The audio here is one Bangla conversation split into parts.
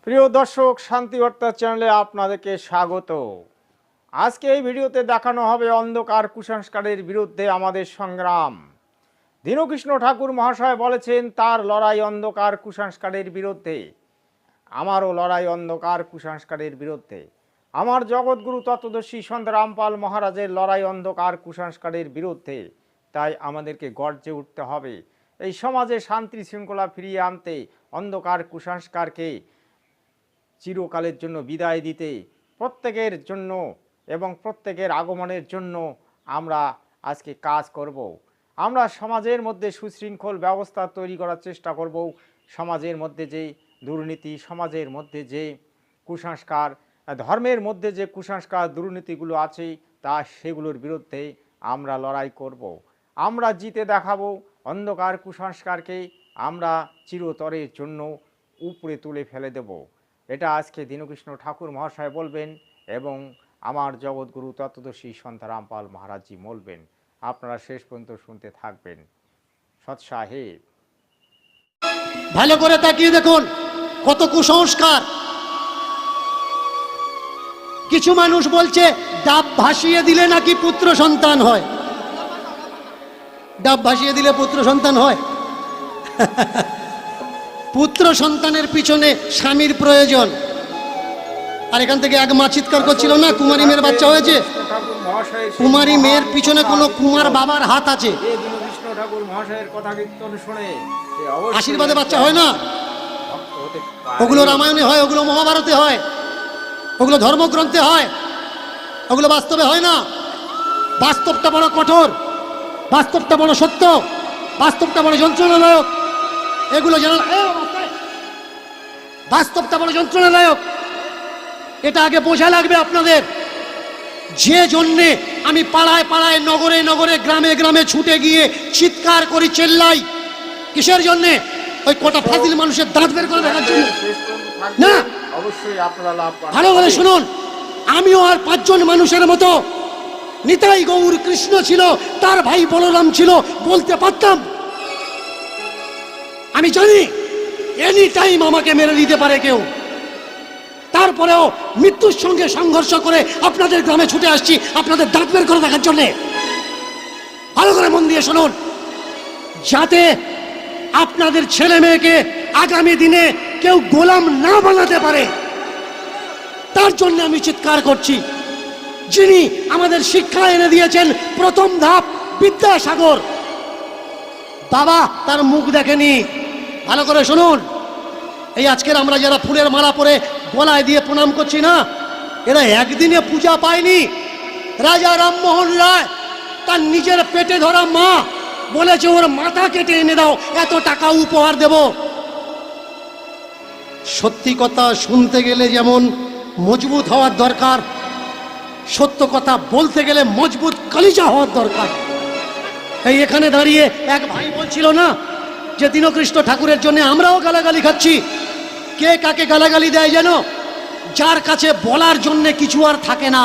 প্রিয় দর্শক, শান্তি বার্তা চ্যানেলে আপনাদেরকে স্বাগত। আজকে এই ভিডিওতে দেখানো হবে অন্ধকার কুসংস্কারের বিরুদ্ধে আমাদের সংগ্রাম। দীনকৃষ্ণ ঠাকুর মহাশয় বলেছেন তার লড়াই অন্ধকার কুসংস্কারের বিরুদ্ধে। আমারও লড়াই অন্ধকার কুসংস্কারের বিরুদ্ধে। আমার জগৎগুরু তত্ত্বদর্শী সন্ত রামপাল মহারাজের লড়াই অন্ধকার কুসংস্কারের বিরুদ্ধে। তাই আমাদেরকে গর্জে উঠতে হবে। এই সমাজে শান্তি শৃঙ্খলা ফিরিয়ে আনতে, অন্ধকার কুসংস্কারকে চিরকালের জন্য বিদায় দিতে, প্রত্যেকের জন্য এবং প্রত্যেকের আগমনের জন্য আমরা আজকে কাজ করব। আমরা সমাজের মধ্যে সুশৃঙ্খল ব্যবস্থা তৈরি করার চেষ্টা করব। সমাজের মধ্যে যে দুর্নীতি, সমাজের মধ্যে যে কুসংস্কার, ধর্মের মধ্যে যে কুসংস্কার দুর্নীতিগুলো আছে সেগুলোর বিরুদ্ধে আমরা লড়াই করব। আমরা জিতে দেখাবো অন্ধকার কুসংস্কারকে। আমরা চিরতরের জন্য উপরে তুলে ফেলে দেব। এটা আজকে দীনকৃষ্ণ ঠাকুর মহাশয় বলবেন এবং আমার জগৎগুরু তত্ত্বদর্শী সন্ত রামপাল মহারাজজি বলবেন। আপনারা শেষ পর্যন্ত শুনতে থাকবেন। সৎ সাহেব, ভালো করে তাকিয়ে দেখুন কত কুসংস্কার। কিছু মানুষ বলছে ডাব ভাসিয়ে দিলে নাকি পুত্র সন্তান হয়। ডাব ভাসিয়ে দিলে পুত্র সন্তান হয়? পুত্র সন্তানের পিছনে স্বামীর প্রয়োজন। আর এখান থেকে এক মা চিৎকার করছিল না, কুমারী মেয়ের বাচ্চা হয়েছে। কুমারী মেয়ের পিছনে কোনো কুমার বাবার হাত আছে। দীনকৃষ্ণ ঠাকুর মহাশয়ের কথা কীর্তন শুনে আশীর্বাদে বাচ্চা হয় না। ওগুলো রামায়ণে হয়, ওগুলো মহাভারতে হয়, ওগুলো ধর্মগ্রন্থে হয়, ওগুলো বাস্তবে হয় না। বাস্তবটা বড় কঠোর, বাস্তবটা বড় সত্য, বাস্তবটা বড় যন্ত্রণাদায়ক। এগুলো যেন বাস্তবটা বড় যন্ত্রণাদায়ক, এটা আগে বোঝা লাগবে আপনাদের। যে জন্যে আমি পাড়ায় পাড়ায়, নগরে নগরে, গ্রামে গ্রামে ছুটে গিয়ে চিৎকার করি, চেল্লাই, কিসের জন্যে? ওই কটা ফাজিল মানুষের দাঁত বের করে দেখার জন্য না। অবশ্যই আপনারা লাভ পাবেন। ভালো করে শুনুন, আমিও আর 5 জন মানুষের মতো নিতাই গৌর কৃষ্ণ ছিল, তার ভাই বলরাম ছিল, বলতে পারতাম। আমি জানি এনি টাইম আমাকে মেরে দিতে পারে কেউ। তারপরেও মৃত্যুর সঙ্গে সংঘর্ষ করে আপনাদের গ্রামে ছুটে আসছি আপনাদের দাঁত বের করে দেখার জন্যে। ভালো করে মন দিয়ে শুনুন, যাতে আপনাদের ছেলে মেয়েকে আগামী দিনে কেউ গোলাম না বানাতে পারে, তার জন্য আমি চিৎকার করছি। যিনি আমাদের শিক্ষা এনে দিয়েছেন প্রথম ধাপ, বিদ্যাসাগর বাবা, তার মুখ দেখেনি। ভালো করে শুনুন, এই আজকের আমরা যারা ফুলের মালা পরে গলায় দিয়ে প্রণাম করছি না, এরা একদিনে পূজা পায়নি। রাজা রামমোহন রায় তার নিজের পেটে ধরা মা বলেছে ওর মাথা কেটে এনে দাও, এত টাকা উপহার দেব। সত্যি কথা শুনতে গেলে যেমন মজবুত হওয়ার দরকার, সত্য কথা বলতে গেলে মজবুত কলিজা হওয়ার দরকার। এই এখানে দাঁড়িয়ে এক ভাই বলছিল না যে দীনকৃষ্ণ ঠাকুরের জন্য আমরাও গালাগালি খাচ্ছি। কে কাকে গালাগালি দেয় যেন? যার কাছে বলার জন্য কিছু আর থাকে না,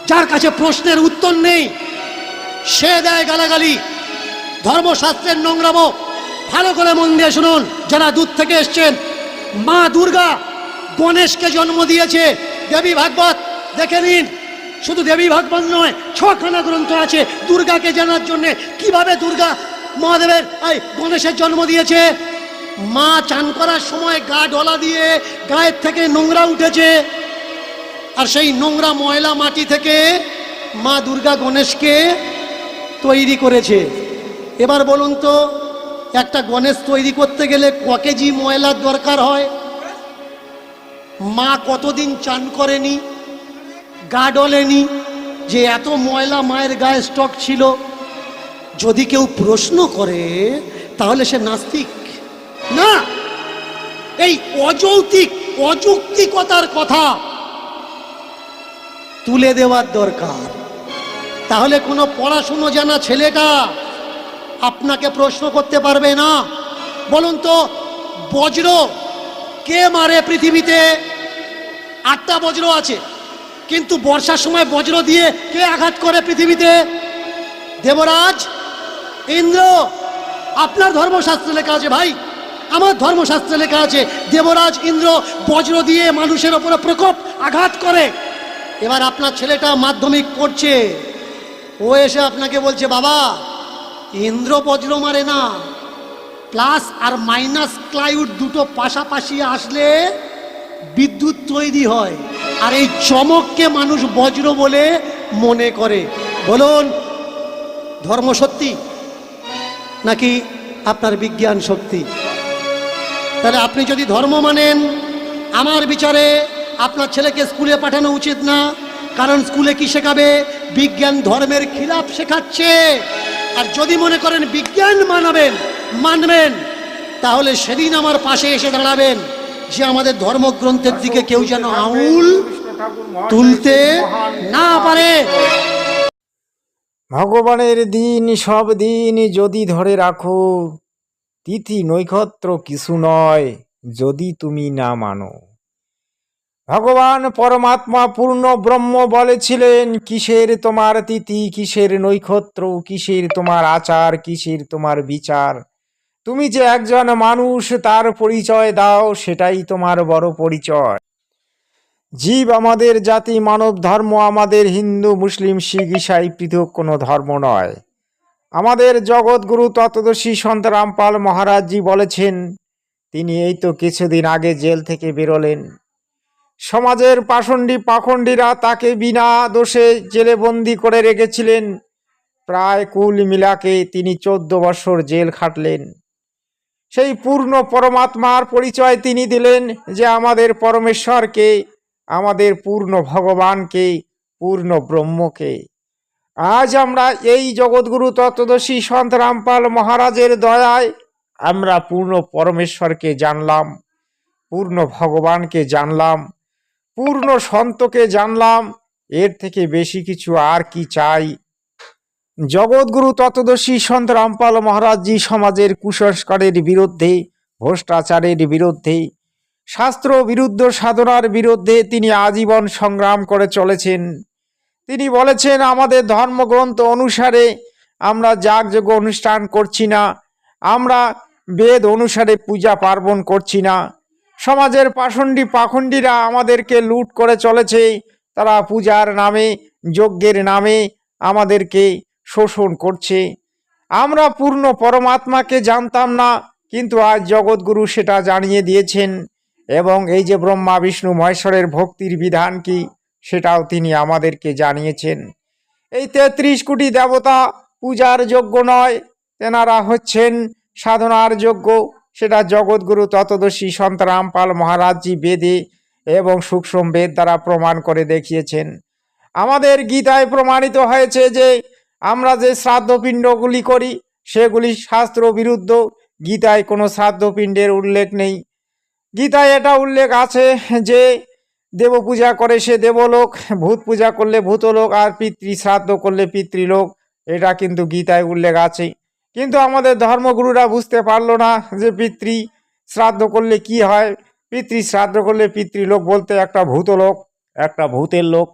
যার কাছে প্রশ্নের উত্তর নেই, সে দেয় গালাগালি। ধর্মশাস্ত্রের নোংরামো। ভালো করে মন দিয়ে শুনুন, যারা দূর থেকে এসছেন, মা দুর্গা গণেশকে জন্ম দিয়েছে। দেবী ভাগবত দেখে নিন। শুধু দেবী ভাগবত নয়, 6খানা গ্রন্থ আছে দুর্গাকে জানার জন্য, কিভাবে দুর্গা মহাদেবের গণেশের জন্ম দিয়েছে। মা চান করার সময় গা ডলা দিয়ে গায়ের থেকে নোংরা উঠেছে, আর সেই নোংরা ময়লা মাটি থেকে মা দুর্গা গণেশকে তৈরি করেছে। এবার বলুন তো, একটা গণেশ তৈরি করতে গেলে ক কেজি ময়লার দরকার হয়? মা কতদিন চান করেনি, গা ডলেনি, যে এত ময়লা মায়ের গায়ে স্টক ছিল? যদি কেউ প্রশ্ন করে তাহলে সে নাস্তিক না। এই অযৌক্তিক, অযৌক্তিকতার কথা তুলে দেওয়ার দরকার। তাহলে কোনো পড়াশুনো জানা ছেলেটা আপনাকে প্রশ্ন করতে পারবে না। বলুন তো, বজ্র কে মারে পৃথিবীতে? 8টা বজ্র আছে, কিন্তু বর্ষার সময় বজ্র দিয়ে কে আঘাত করে পৃথিবীতে? দেবরাজ, ইন্দ্র। আপনার ধর্মশাস্ত্রে লেখা আছে ভাই, আমার ধর্মশাস্ত্রে লেখা আছে দেবরাজ ইন্দ্র বজ্র দিয়ে মানুষের ওপরে প্রকোপ আঘাত করে। এবার আপনার ছেলেটা মাধ্যমিক পড়ছে, ও এসে আপনাকে বলছে বাবা ইন্দ্র বজ্র মারে না, প্লাস আর মাইনাস ক্লাইউড দুটো পাশাপাশি আসলে বিদ্যুৎ তৈরি হয়, আর এই চমককে মানুষ বজ্র বলে মনে করে। বলুন ধর্ম সত্যি নাকি আপনার বিজ্ঞান সত্যি? তাহলে আপনি যদি ধর্ম মানেন, আমার বিচারে আপনার ছেলেকে স্কুলে পাঠানো উচিত না। কারণ স্কুলে কি শেখাবে? বিজ্ঞান ধর্মের খিলাফ শেখাচ্ছে। আর যদি মনে করেন বিজ্ঞান মানবেন, তাহলে সেদিন আমার পাশে এসে দাঁড়াবেন যে আমাদের ধর্মগ্রন্থের দিকে কেউ যেন আঙুল তুলতে না পারে। ভগবানের দিন সব দিন যদি ধরে রাখো, তিথি নৈক্ষত্র কিছু নয় যদি তুমি না মানো। ভগবান পরমাত্মা পূর্ণ ব্রহ্ম বলেছিলেন, কিসের তোমার তিথি, কিসের নৈক্ষত্র, কিসের তোমার আচার, কিসের তোমার বিচার? তুমি যে একজন মানুষ তার পরিচয় দাও, সেটাই তোমার বড় পরিচয়। জীব আমাদের জাতি, মানব ধর্ম আমাদের হিন্দু মুসলিম শিখ ঈসাই পৃথক কোনো ধর্ম নয়। আমাদের জগৎগুরু তত্ত্বদর্শী সন্ত রামপাল মহারাজজি বলেছেন, তিনি এই তো কিছুদিন আগে জেল থেকে বেরোলেন। সমাজের পাখণ্ডীরা তাকে বিনা দোষে জেলে বন্দি করে রেখেছিলেন। প্রায় কুল মিলাকে তিনি 14 বছর জেল খাটলেন। সেই পূর্ণ পরমাত্মার পরিচয় তিনি দিলেন যে আমাদের পরমেশ্বরকে, আমাদের পূর্ণ ভগবানকে, পূর্ণ ব্রহ্মকে। আজ আমরা এই জগৎগুরু তত্ত্বদর্শী সন্ত রামপাল মহারাজের দয়ায় আমরা পূর্ণ পরমেশ্বরকে জানলাম, পূর্ণ ভগবানকে জানলাম, পূর্ণ সন্তকে জানলাম। এর থেকে বেশি কিছু আর কি চাই? জগৎগুরু তত্ত্বদর্শী সন্ত রামপাল মহারাজজি সমাজের কুসংস্কারের বিরুদ্ধে, ভ্রষ্টাচারের বিরুদ্ধে, শাস্ত্র বিরুদ্ধ সাধনার বিরুদ্ধে তিনি আজীবন সংগ্রাম করে চলেছেন। তিনি বলেছেন, আমাদের ধর্মগ্রন্থ অনুসারে আমরা যাগযজ্ঞ অনুষ্ঠান করছি না, আমরা বেদ অনুসারে পূজা পার্বণ করছি না। সমাজের পাখণ্ডীরা আমাদেরকে লুট করে চলেছে। তারা পূজার নামে, যজ্ঞের নামে আমাদেরকে শোষণ করছে। আমরা পূর্ণ পরমাত্মাকে জানতাম না, কিন্তু আজ জগৎগুরু সেটা জানিয়ে দিয়েছেন। এবং এই যে ব্রহ্মা বিষ্ণু মহেশ্বরের ভক্তির বিধান কি, সেটাও তিনি আমাদেরকে জানিয়েছেন। এই 33 কোটি দেবতা পূজার যোগ্য নয়, তেনারা হচ্ছেন সাধনার যোগ্য। সেটা জগৎগুরু তত্ত্বদর্শী সন্ত রামপাল মহারাজজি বেদে এবং সূক্ষ্ম বেদ দ্বারা প্রমাণ করে দেখিয়েছেন। আমাদের গীতায় প্রমাণিত হয়েছে যে আমরা যে শ্রাদ্ধপিণ্ডগুলি করি সেগুলি শাস্ত্র বিরুদ্ধ। গীতায় কোনো শ্রাদ্ধপিণ্ডের উল্লেখ নেই। গীতায় এটা উল্লেখ আছে যে দেব পূজা করে সে দেবলোক, ভূত পূজা করলে ভূতলোক, আর পিতৃ শ্রাদ্ধ করলে পিতৃলোক। এটা কিন্তু গীতায় উল্লেখ আছে। কিন্তু আমাদের ধর্মগুরুরা বুঝতে পারলো না যে পিতৃ শ্রাদ্ধ করলে কি হয়। পিতৃ শ্রাদ্ধ করলে পিতৃলোক বলতে একটা ভূতলোক, একটা ভূতের লোক,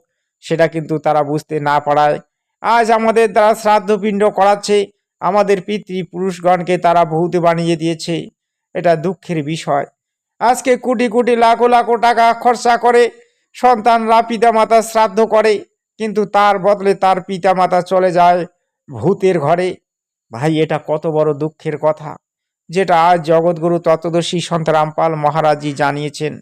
সেটা কিন্তু তারা বুঝতে না পারায় আজ আমাদের দ্বারা শ্রাদ্ধপিণ্ড করাচ্ছে। আমাদের পিতৃপুরুষগণকে তারা ভূত বানিয়ে দিয়েছে। এটা দুঃখের বিষয়। আজকে কোটি কোটি লাখো লাখো টাকা খরচা করে সন্তানরা পিতামাতা শ্রাদ্ধ করে, কিন্তু তার বদলে তার পিতামাতা চলে যায় ভূতের ঘরে। ভাই, এটা কত বড় দুঃখের কথা, যেটা আজ জগৎগুরু তত্ত্বদর্শী সন্ত রামপাল মহারাজজি জানিয়েছেন।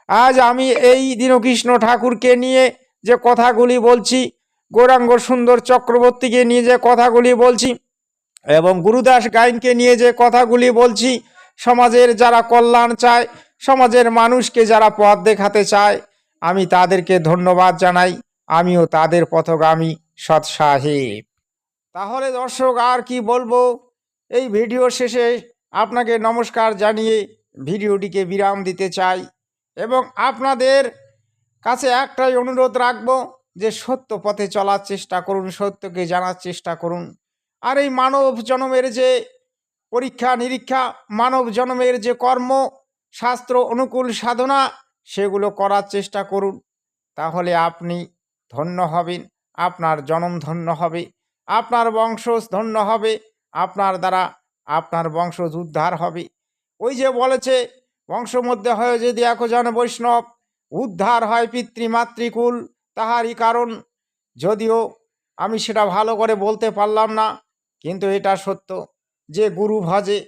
আজ আমি এই দীনকৃষ্ণ ঠাকুরকে নিয়ে যে কথাগুলি বলছি, গৌরাঙ্গ সুন্দর চক্রবর্তীকে নিয়ে যে কথাগুলি বলছি, এবং গুরুদাস গাইনকে নিয়ে যে কথাগুলি বলছি, সমাজের যারা কল্যাণ চায়, সমাজের মানুষকে যারা পথ দেখাতে চায়, আমি তাদেরকে ধন্যবাদ জানাই। আমিও তাদের পথগামী সৎসাহেব। তাহলে দর্শক, আর কি বলবো? এই ভিডিও শেষে আপনাকে নমস্কার জানিয়ে ভিডিওটিকে বিরাম দিতে চাই, এবং আপনাদের কাছে একটাই অনুরোধ রাখবো যে সত্য পথে চলার চেষ্টা করুন, সত্যকে জানার চেষ্টা করুন। আর এই মানব জন্মের যে পরীক্ষা নিরীক্ষা, মানব জন্মের যে কর্ম, শাস্ত্র অনুকূল সাধনা, সেগুলো করার চেষ্টা করুন। তাহলে আপনি ধন্য হবেন, আপনার জন্ম ধন্য হবে, আপনার বংশ ধন্য হবে, আপনার দ্বারা আপনার বংশ উদ্ধার হবে। ওই যে বলেছে, বংশ মধ্যে হয় যদি একজন বৈষ্ণব, উদ্ধার হয় পিতৃমাতৃকুল তাহারই কারণ। যদিও আমি সেটা ভালো করে বলতে পারলাম না, কিন্তু এটা সত্য যে গুরু ভজে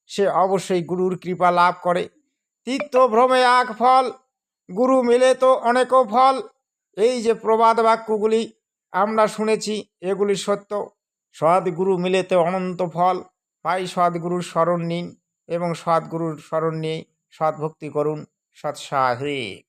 সে অবশ্যই গুরুর কৃপা লাভ করে। তীর্থভ্রমে এক ফল, গুরু মিলে তো অনেকও ফল। এই যে প্রবাদ বাক্যগুলি আমরা শুনেছি, এগুলি সত্য। সদ্গুরু মিলেতে অনন্ত ফল। তাই সদ্গুরুর শরণ নিন এবং সদ্গুরুর শরণ নিয়ে সদ্ভক্তি করুন। সৎসাহে।